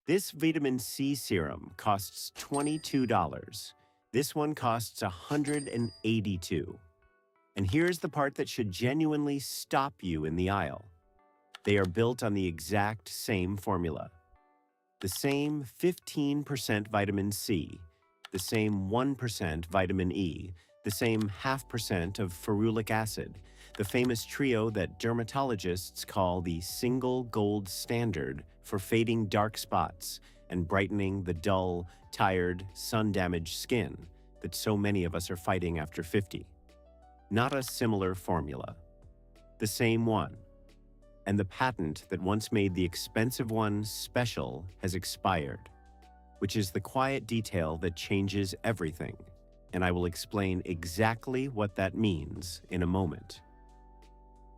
This vitamin C serum costs $22. This one costs $182. And here's the part that should genuinely stop you in the aisle. They are built on the exact same formula. The same 15% vitamin C, the same 1% vitamin E, the same 0.5% of ferulic acid, the famous trio that dermatologists call the single gold standard for fading dark spots and brightening the dull, tired, sun-damaged skin that so many of us are fighting after 50. Not a similar formula. The same one. And the patent that once made the expensive one special has expired, which is the quiet detail that changes everything, and I will explain exactly what that means in a moment.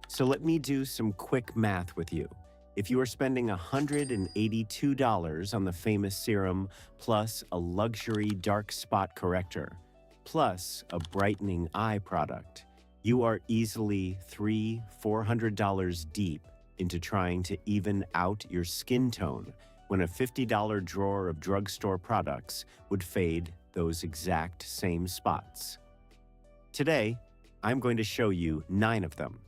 So let me do some quick math with you. If you are spending $182 on the famous serum, plus a luxury dark spot corrector, plus a brightening eye product, you are easily $300–400 deep into trying to even out your skin tone when a $50 drawer of drugstore products would fade those exact same spots. Today, I'm going to show you 9 of them.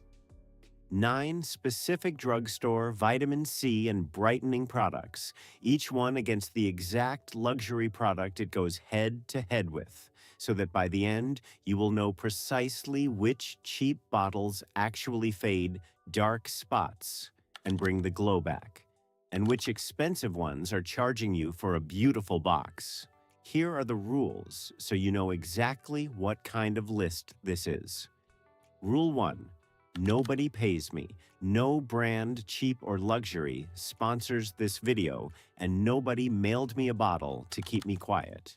9 specific drugstore vitamin C and brightening products, each one against the exact luxury product it goes head-to-head with, so that by the end, you will know precisely which cheap bottles actually fade dark spots and bring the glow back, and which expensive ones are charging you for a beautiful box. Here are the rules, so you know exactly what kind of list this is. Rule 1. Nobody pays me. No brand, cheap or luxury, sponsors this video, and nobody mailed me a bottle to keep me quiet.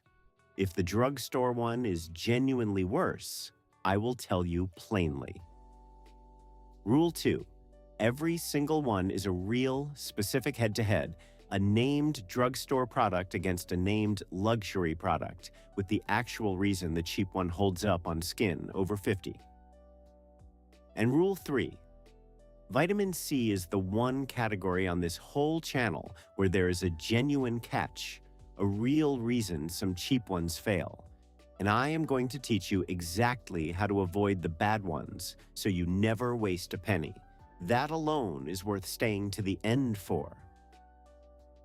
If the drugstore one is genuinely worse, I will tell you plainly. Rule 2. Every single one is a real, specific head-to-head, a named drugstore product against a named luxury product, with the actual reason the cheap one holds up on skin over 50. And Rule 3. Vitamin C is the one category on this whole channel where there is a genuine catch, a real reason some cheap ones fail. And I am going to teach you exactly how to avoid the bad ones so you never waste a penny. That alone is worth staying to the end for.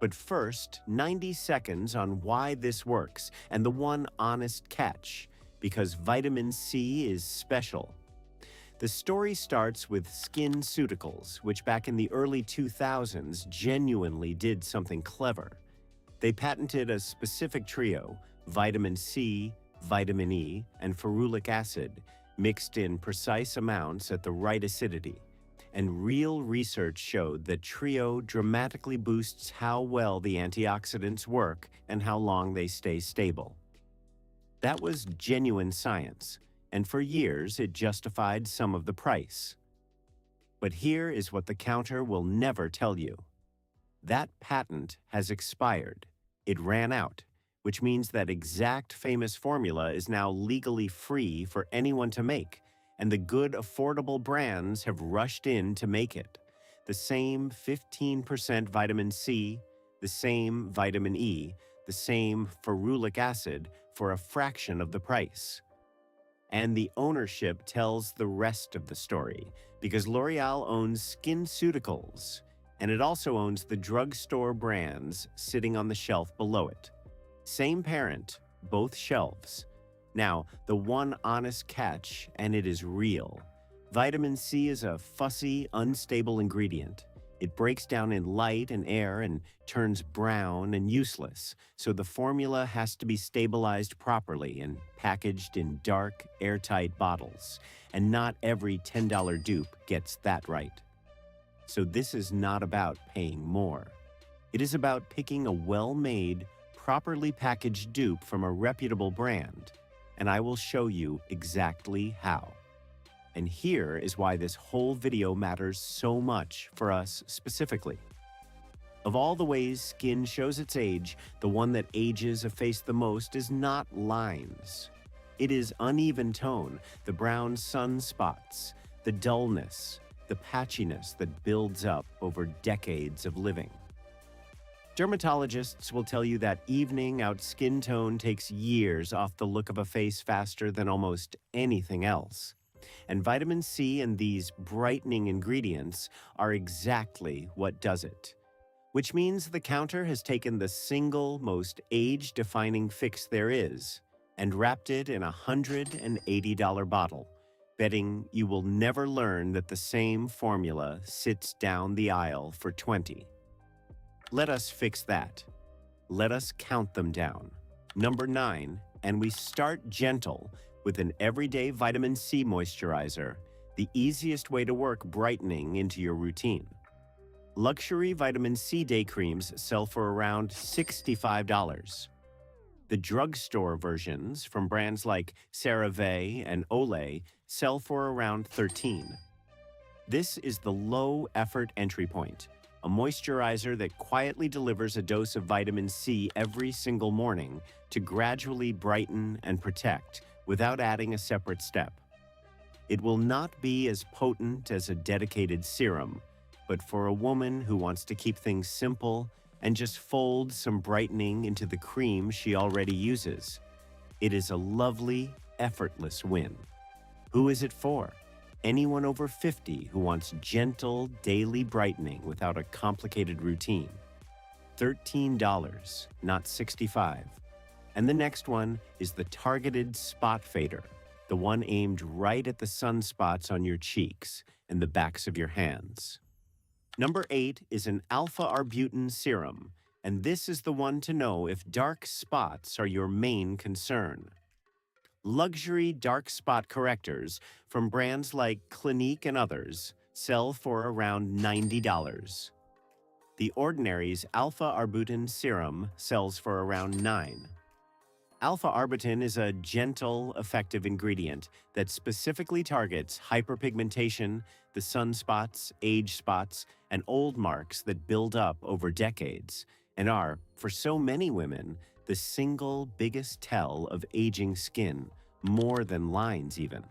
But first, 90 seconds on why this works and the one honest catch, because vitamin C is special. The story starts with SkinCeuticals, which back in the early 2000s genuinely did something clever. They patented a specific trio, vitamin C, vitamin E, and ferulic acid, mixed in precise amounts at the right acidity. And real research showed that trio dramatically boosts how well the antioxidants work and how long they stay stable. That was genuine science. And for years it justified some of the price. But here is what the counter will never tell you. That patent has expired. It ran out, which means that exact famous formula is now legally free for anyone to make, and the good, affordable brands have rushed in to make it. The same 15% vitamin C, the same vitamin E, the same ferulic acid for a fraction of the price. And the ownership tells the rest of the story, because L'Oreal owns SkinCeuticals, and it also owns the drugstore brands sitting on the shelf below it. Same parent, both shelves. Now, the one honest catch, and it is real. Vitamin C is a fussy, unstable ingredient. It breaks down in light and air and turns brown and useless, so the formula has to be stabilized properly and packaged in dark, airtight bottles, and not every $10 dupe gets that right. So this is not about paying more. It is about picking a well-made, properly packaged dupe from a reputable brand, and I will show you exactly how. And here is why this whole video matters so much for us specifically. Of all the ways skin shows its age, the one that ages a face the most is not lines. It is uneven tone, the brown sunspots, the dullness, the patchiness that builds up over decades of living. Dermatologists will tell you that evening out skin tone takes years off the look of a face faster than almost anything else. And vitamin C and these brightening ingredients are exactly what does it. Which means the counter has taken the single most age-defining fix there is and wrapped it in a $180 bottle, betting you will never learn that the same formula sits down the aisle for 20. Let us fix that. Let us count them down. Number 9, and we start gentle with an everyday vitamin C moisturizer, the easiest way to work brightening into your routine. Luxury vitamin C day creams sell for around $65. The drugstore versions from brands like CeraVe and Olay sell for around $13. This is the low-effort entry point, a moisturizer that quietly delivers a dose of vitamin C every single morning to gradually brighten and protect without adding a separate step. It will not be as potent as a dedicated serum, but for a woman who wants to keep things simple and just fold some brightening into the cream she already uses, it is a lovely, effortless win. Who is it for? Anyone over 50 who wants gentle, daily brightening without a complicated routine. $13, not $65. And the next one is the targeted spot fader, the one aimed right at the sunspots on your cheeks and the backs of your hands. Number 8 is an alpha arbutin serum, and this is the one to know if dark spots are your main concern. Luxury dark spot correctors from brands like Clinique and others sell for around $90. The Ordinary's alpha arbutin serum sells for around $9. Alpha arbutin is a gentle, effective ingredient that specifically targets hyperpigmentation, the sunspots, age spots, and old marks that build up over decades and are, for so many women, the single biggest tell of aging skin, more than lines even.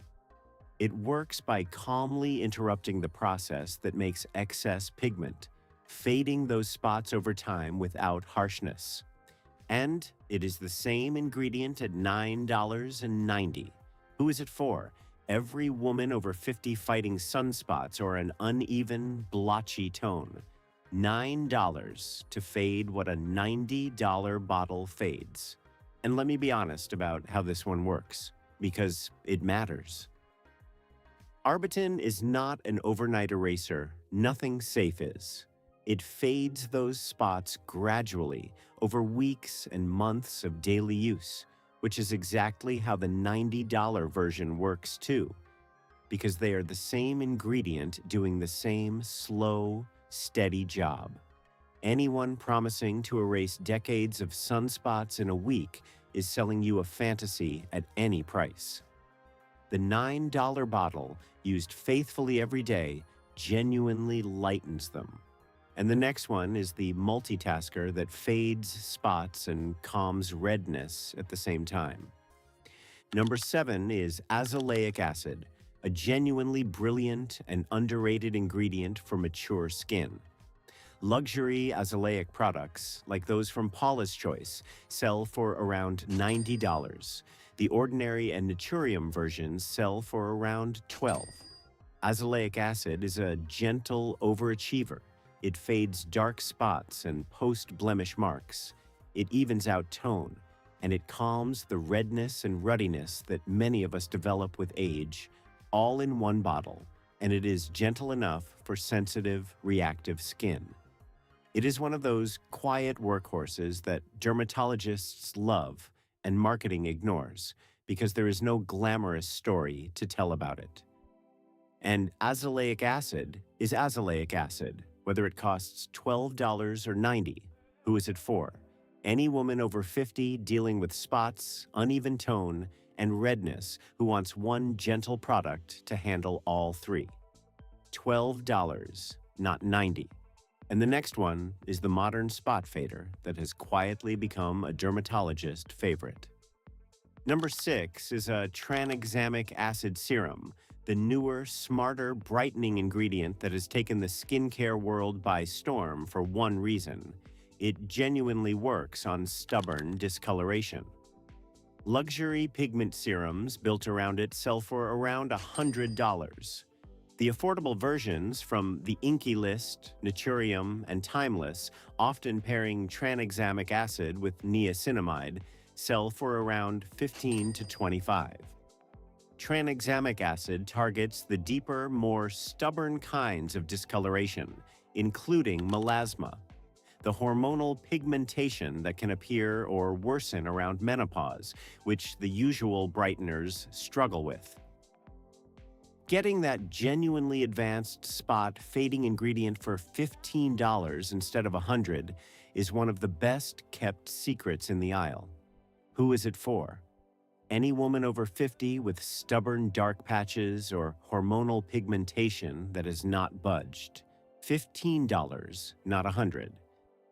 It works by calmly interrupting the process that makes excess pigment, fading those spots over time without harshness. And it is the same ingredient at $9.90. Who is it for? Every woman over 50 fighting sunspots or an uneven, blotchy tone. $9 to fade what a $90 bottle fades. And let me be honest about how this one works, because it matters. Arbutin is not an overnight eraser. Nothing safe is. It fades those spots gradually over weeks and months of daily use, which is exactly how the $90 version works too, because they are the same ingredient doing the same slow, steady job. Anyone promising to erase decades of sunspots in a week is selling you a fantasy at any price. The $9 bottle, used faithfully every day, genuinely lightens them. And the next one is the multitasker that fades spots and calms redness at the same time. Number 7 is azelaic acid, a genuinely brilliant and underrated ingredient for mature skin. Luxury azelaic products, like those from Paula's Choice, sell for around $90. The Ordinary and Naturium versions sell for around $12. Azelaic acid is a gentle overachiever. It fades dark spots and post-blemish marks. It evens out tone, and it calms the redness and ruddiness that many of us develop with age, all in one bottle, and it is gentle enough for sensitive, reactive skin. It is one of those quiet workhorses that dermatologists love and marketing ignores, because there is no glamorous story to tell about it. And azelaic acid is azelaic acid, whether it costs $12 or $90. Who is it for? Any woman over 50 dealing with spots, uneven tone, and redness who wants one gentle product to handle all three. $12, not $90. And the next one is the modern spot fader that has quietly become a dermatologist favorite. Number 6 is a Tranexamic acid serum, the newer, smarter, brightening ingredient that has taken the skincare world by storm for one reason. It genuinely works on stubborn discoloration. Luxury pigment serums built around it sell for around $100. The affordable versions from the Inky List, Naturium, and Timeless, often pairing tranexamic acid with niacinamide, sell for around $15 to $25. Tranexamic acid targets the deeper, more stubborn kinds of discoloration, including melasma, the hormonal pigmentation that can appear or worsen around menopause, which the usual brighteners struggle with. Getting that genuinely advanced spot fading ingredient for $15 instead of $100 is one of the best kept secrets in the aisle. Who is it for? Any woman over 50 with stubborn dark patches or hormonal pigmentation that has not budged. $15, not $100.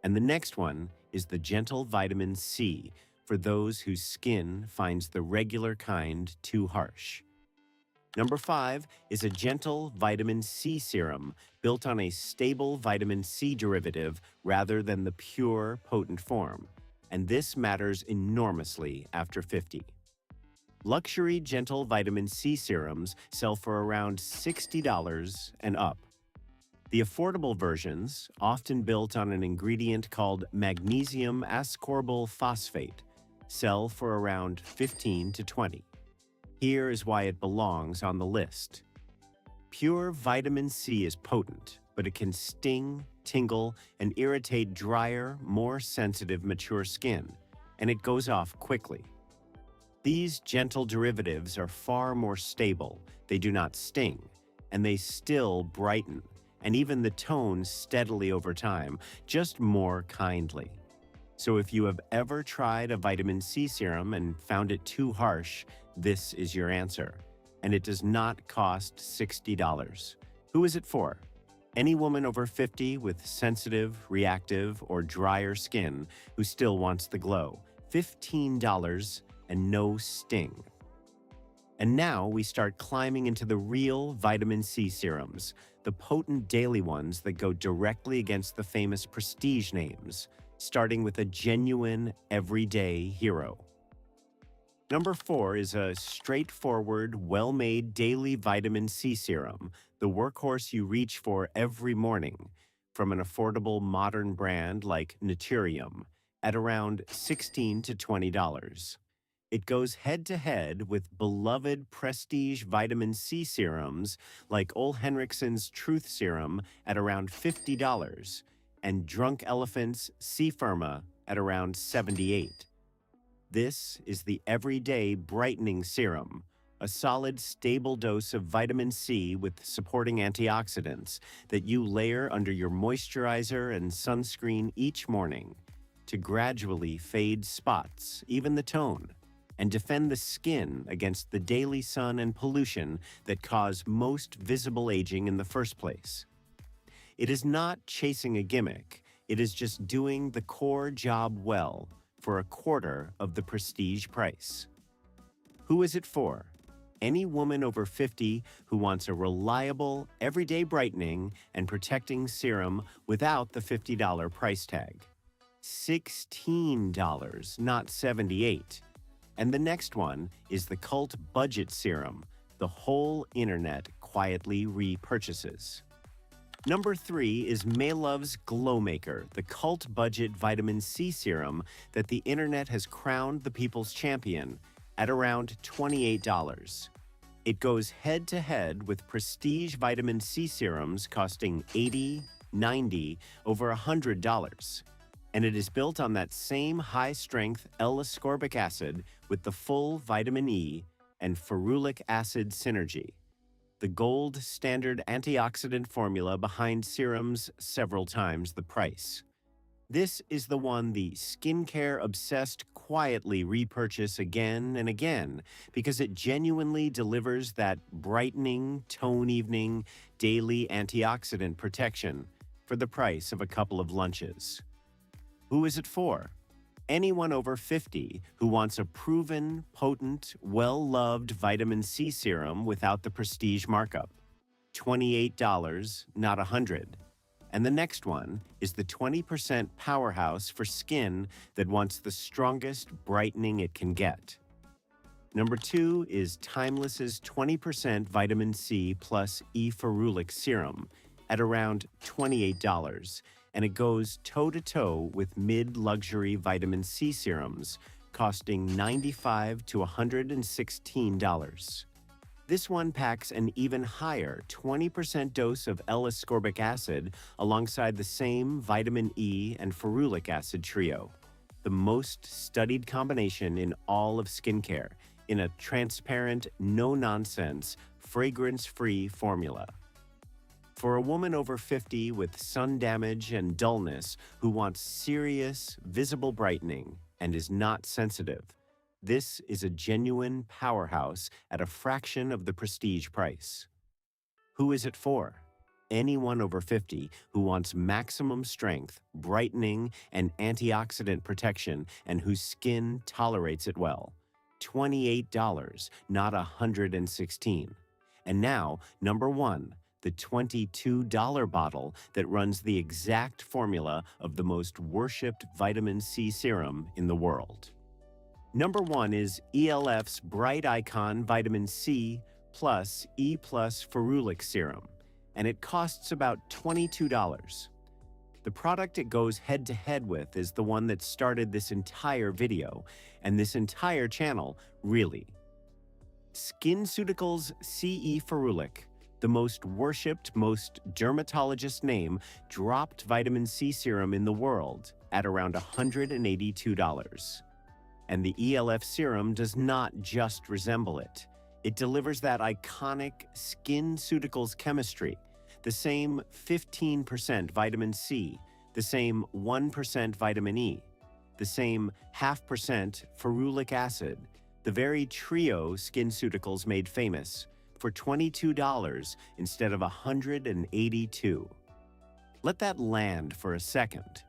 And the next one is the gentle vitamin C for those whose skin finds the regular kind too harsh. Number 5 is a gentle vitamin C serum built on a stable vitamin C derivative rather than the pure, potent form. And this matters enormously after 50. Luxury gentle vitamin C serums sell for around $60 and up. The affordable versions, often built on an ingredient called magnesium ascorbyl phosphate, sell for around $15 to $20. Here is why it belongs on the list. Pure vitamin C is potent, but it can sting, tingle, and irritate drier, more sensitive mature skin, and it goes off quickly. These gentle derivatives are far more stable, they do not sting, and they still brighten, and even the tone steadily over time, just more kindly. So if you have ever tried a vitamin C serum and found it too harsh, this is your answer. And it does not cost $60. Who is it for? Any woman over 50 with sensitive, reactive, or drier skin who still wants the glow. $15 and no sting. And now we start climbing into the real vitamin C serums, the potent daily ones that go directly against the famous prestige names, starting with a genuine, everyday hero. Number 4 is a straightforward, well-made daily vitamin C serum, the workhorse you reach for every morning, from an affordable modern brand like Naturium, at around $16 to $20. It goes head-to-head with beloved prestige vitamin C serums like Ole Henriksen's Truth Serum at around $50 and Drunk Elephant's C Firma at around $78. This is the everyday brightening serum, a solid, stable dose of vitamin C with supporting antioxidants that you layer under your moisturizer and sunscreen each morning to gradually fade spots, even the tone, and defend the skin against the daily sun and pollution that cause most visible aging in the first place. It is not chasing a gimmick, it is just doing the core job well for a quarter of the prestige price. Who is it for? Any woman over 50 who wants a reliable, everyday brightening and protecting serum without the $50 price tag. $16, not $78. And the next one is the cult budget serum the whole internet quietly repurchases. Number 3 is Maelove's Glow Maker, the cult budget vitamin C serum that the internet has crowned the people's champion at around $28. It goes head-to-head with prestige vitamin C serums costing $80, $90, over $100. And it is built on that same high-strength L-ascorbic acid with the full vitamin E and ferulic acid synergy, the gold standard antioxidant formula behind serums several times the price. This is the one the skincare-obsessed quietly repurchase again and again because it genuinely delivers that brightening, tone-evening, daily antioxidant protection for the price of a couple of lunches. Who is it for? Anyone over 50 who wants a proven, potent, well-loved vitamin C serum without the prestige markup. $28, not $100. And the next one is the 20% powerhouse for skin that wants the strongest brightening it can get. Number 2 is Timeless's 20% vitamin C plus e.l.f. serum at around $28, and it goes toe-to-toe with mid-luxury vitamin C serums costing $95 to $116. This one packs an even higher 20% dose of L-ascorbic acid alongside the same vitamin E and ferulic acid trio, the most studied combination in all of skincare, in a transparent, no-nonsense, fragrance-free formula. For a woman over 50 with sun damage and dullness who wants serious, visible brightening and is not sensitive, this is a genuine powerhouse at a fraction of the prestige price. Who is it for? Anyone over 50 who wants maximum strength, brightening, and antioxidant protection and whose skin tolerates it well. $28, not $116. And now, number 1, the $22 bottle that runs the exact formula of the most worshipped vitamin C serum in the world. Number 1 is e.l.f.'s Bright Icon Vitamin C plus E+Ferulic Serum, and it costs about $22. The product it goes head-to-head with is the one that started this entire video, and this entire channel, really. SkinCeuticals C.E.Ferulic, the most worshipped, most dermatologist name, dropped vitamin C serum in the world at around $182. And the e.l.f. serum does not just resemble it. It delivers that iconic SkinCeuticals chemistry, the same 15% vitamin C, the same 1% vitamin E, the same 0.5% ferulic acid, the very trio SkinCeuticals made famous, for $22 instead of $182. Let that land for a second.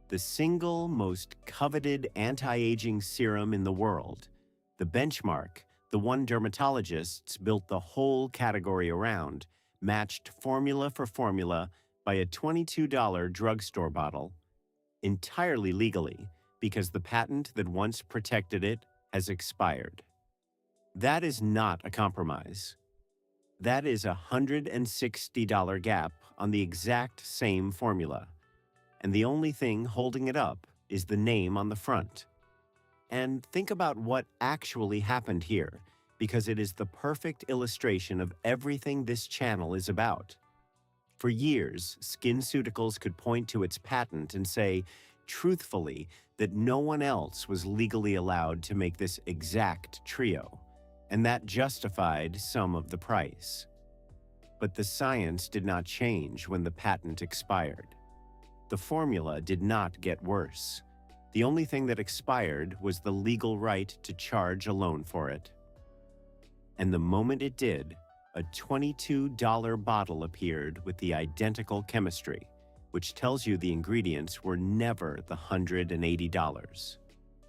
The single most coveted anti-aging serum in the world, the benchmark, the one dermatologists built the whole category around, matched formula for formula by a $22 drugstore bottle, entirely legally because the patent that once protected it has expired. That is not a compromise. That is a $160 gap on the exact same formula. And the only thing holding it up is the name on the front. And think about what actually happened here, because it is the perfect illustration of everything this channel is about. For years, SkinCeuticals could point to its patent and say, truthfully, that no one else was legally allowed to make this exact trio, and that justified some of the price. But the science did not change when the patent expired. The formula did not get worse. The only thing that expired was the legal right to charge alone for it. And the moment it did, a $22 bottle appeared with the identical chemistry, which tells you the ingredients were never the $180.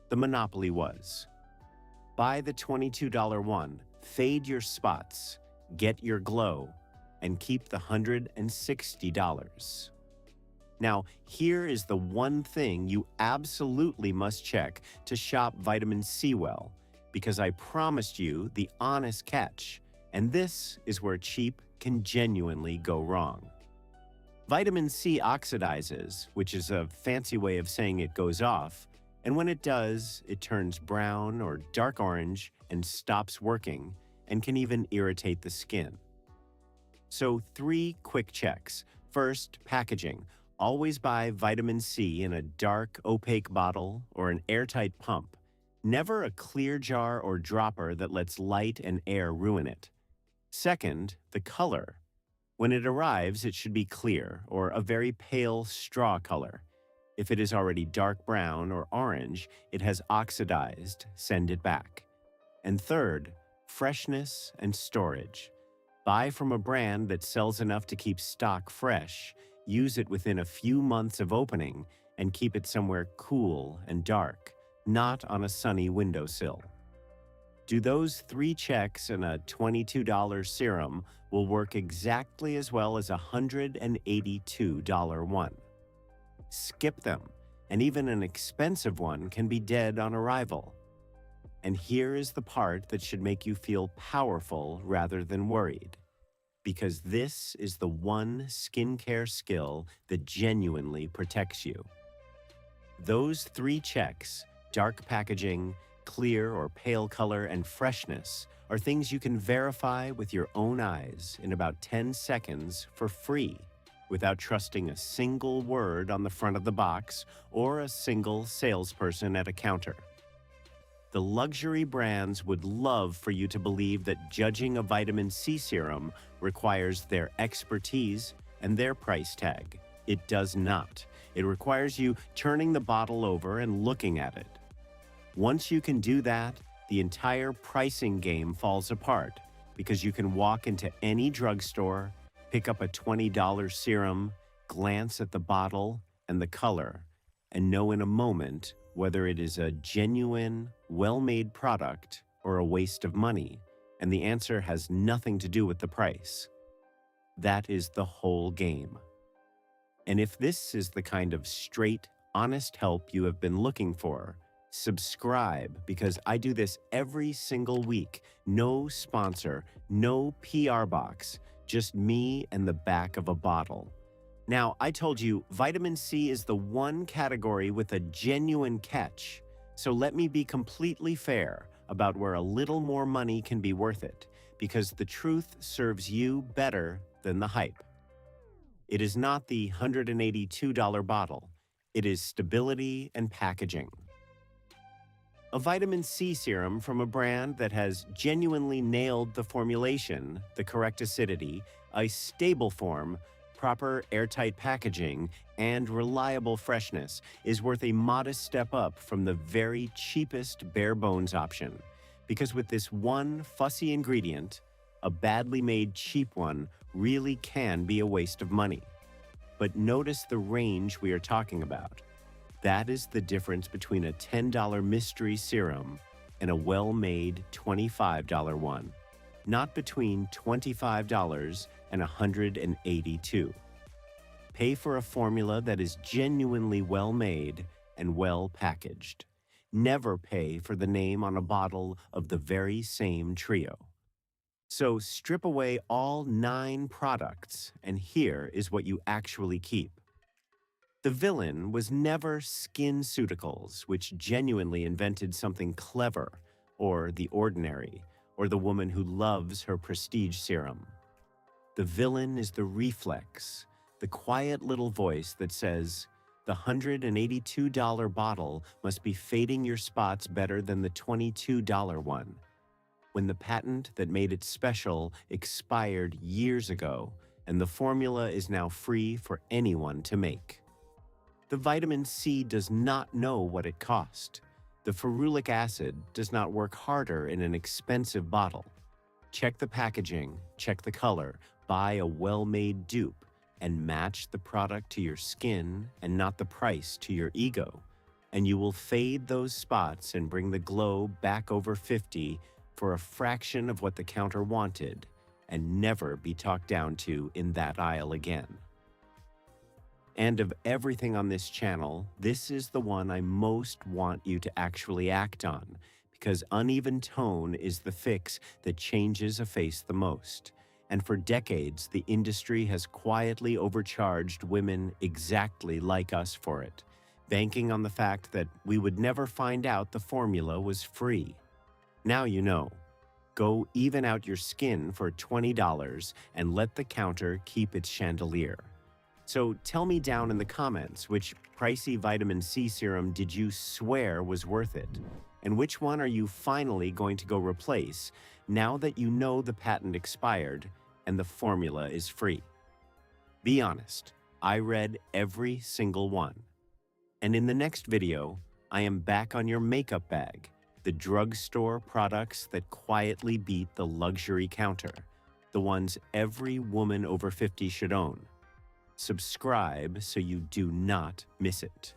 The monopoly was. Buy the $22 one, fade your spots, get your glow, and keep the $160. Now, here is the one thing you absolutely must check to shop vitamin C well, because I promised you the honest catch, and this is where cheap can genuinely go wrong. Vitamin C oxidizes, which is a fancy way of saying it goes off, and when it does, it turns brown or dark orange and stops working, and can even irritate the skin. So 3 quick checks. First, packaging. Always buy vitamin C in a dark, opaque bottle or an airtight pump. Never a clear jar or dropper that lets light and air ruin it. Second, the color. When it arrives, it should be clear or a very pale straw color. If it is already dark brown or orange, it has oxidized, send it back. And third, freshness and storage. Buy from a brand that sells enough to keep stock fresh, use it within a few months of opening, and keep it somewhere cool and dark, not on a sunny windowsill. Do those 3 checks and a $22 serum will work exactly as well as a $182 one. Skip them, and even an expensive one can be dead on arrival. And here is the part that should make you feel powerful rather than worried. Because this is the one skincare skill that genuinely protects you. Those 3 checks, dark packaging, clear or pale color, and freshness, are things you can verify with your own eyes in about 10 seconds for free, without trusting a single word on the front of the box or a single salesperson at a counter. The luxury brands would love for you to believe that judging a vitamin C serum requires their expertise and their price tag. It does not. It requires you turning the bottle over and looking at it. Once you can do that, the entire pricing game falls apart because you can walk into any drugstore, pick up a $20 serum, glance at the bottle and the color, and know in a moment whether it is a genuine, well-made product or a waste of money, and the answer has nothing to do with the price. That is the whole game. And if this is the kind of straight, honest help you have been looking for, subscribe, because I do this every single week. No sponsor, no PR box, just me and the back of a bottle. Now, I told you vitamin C is the one category with a genuine catch, so let me be completely fair about where a little more money can be worth it, because the truth serves you better than the hype. It is not the $182 bottle. It is stability and packaging. A vitamin C serum from a brand that has genuinely nailed the formulation, the correct acidity, a stable form, proper airtight packaging, and reliable freshness is worth a modest step up from the very cheapest bare bones option. Because with this one fussy ingredient, a badly made cheap one really can be a waste of money. But notice the range we are talking about. That is the difference between a $10 mystery serum and a well-made $25 one, not between $25 and $182. Pay for a formula that is genuinely well-made and well-packaged. Never pay for the name on a bottle of the very same trio. So strip away all 9 products, and here is what you actually keep. The villain was never SkinCeuticals, which genuinely invented something clever, or the ordinary, or the woman who loves her prestige serum. The villain is the reflex, the quiet little voice that says, the $182 bottle must be fading your spots better than the $22 one, when the patent that made it special expired years ago, and the formula is now free for anyone to make. The vitamin C does not know what it cost. The ferulic acid does not work harder in an expensive bottle. Check the packaging, check the color, buy a well-made dupe, and match the product to your skin and not the price to your ego. And you will fade those spots and bring the glow back over 50 for a fraction of what the counter wanted, and never be talked down to in that aisle again. And of everything on this channel, this is the one I most want you to actually act on, because uneven tone is the fix that changes a face the most. And for decades, the industry has quietly overcharged women exactly like us for it, banking on the fact that we would never find out the formula was free. Now you know. Go even out your skin for $20 and let the counter keep its chandelier. So tell me down in the comments which pricey vitamin C serum did you swear was worth it? And which one are you finally going to go replace now that you know the patent expired and the formula is free? Be honest, I read every single one. And in the next video, I am back on your makeup bag, the drugstore products that quietly beat the luxury counter, the ones every woman over 50 should own. Subscribe so you do not miss it.